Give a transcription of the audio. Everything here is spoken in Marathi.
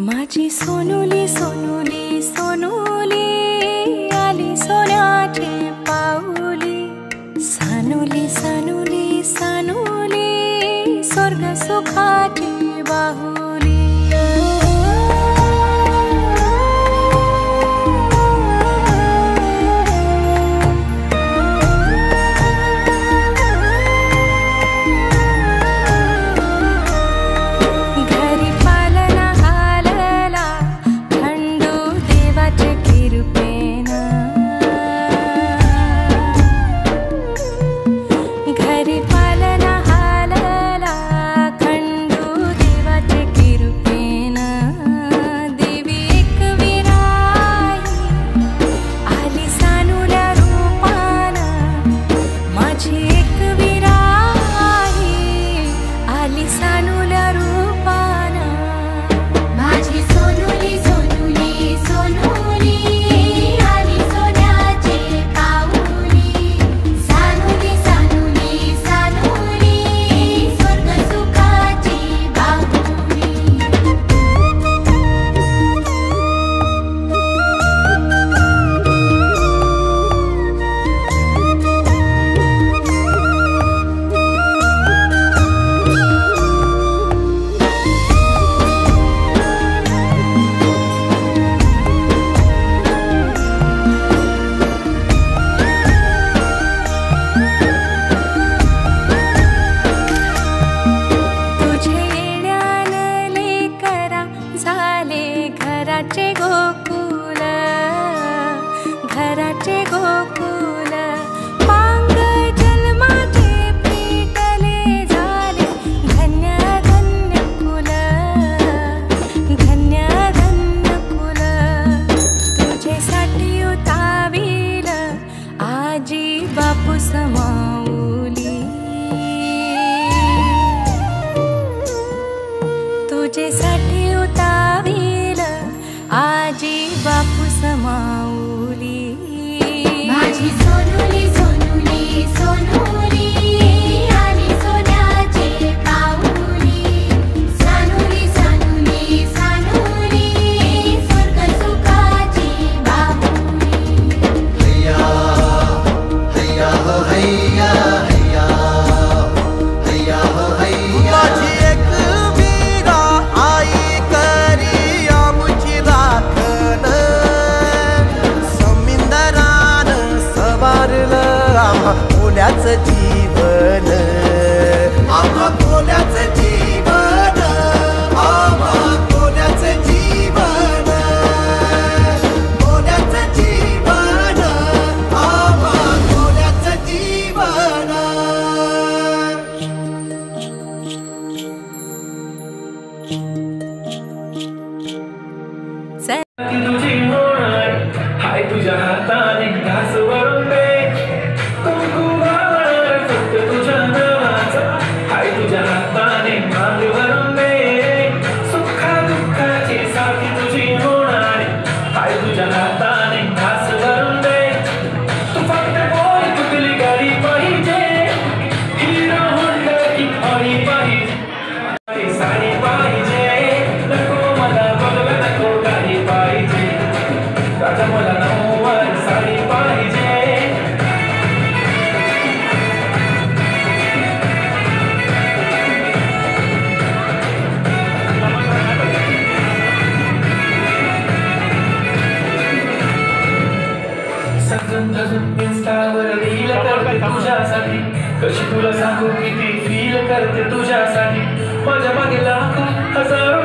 माझी सोनुली सोनुली सोनुली आली सोन्याची पाऊली, सानुली सानुली सानुली स्वर्ग सुखाची बाहुली। घराचे गोकुल घराचे गोकुल पांग जन्माचे पेटले झाले धन्य धन्य कुल, धन्य धन्य कुल। तुझ्यासाठी उतावील आजी बापू समाऊली, तुझ्यासाठी उतावील आजी बापू समाऊली। माझी सोनुली सोनुली सोनुली आली सोन्याची पाऊली, सानुली सानुली सानुली स्वर्ग सुखाची बाहुली। हैया हैया हो हैया हैया हैया हो हैया। माझी एक वीरा आई करी आमुची राखण, समिंदरान सवारलं आम्हा कोल्याचं जीवन, आम्हा कोल्याचं जीवन, आम्हा कोल्याचं जीवन, कोल्याचं जीवन, आम्हा कोल्याचं जीवन। तुझी होणार हाय तुझ्या हाताने घास भरून दे, कुंकू वाहणार फक्त तुझ्या नावाचा, हाय तुझ्या हाताने माग भरून दे, सुखा दुःखाची साथी तुझी होणार हाय तुझ्या हाताने घास भरून दे। तू फक्त बोल कुठली गाडी पाहिजे, हिरो होंडा की ऑडी पाहिजे, साडी पाहिजे, नको मला बंगला नको गाडी पाहिजे, राजा मला नऊवारी साडी पाहिजे। सजून धजून इंस्टावर रील करते तुझ्यासाठी, कशी तुला सांगू किती फील करते तुझ्यासाठी, माझ्या मागे लाखो हजारो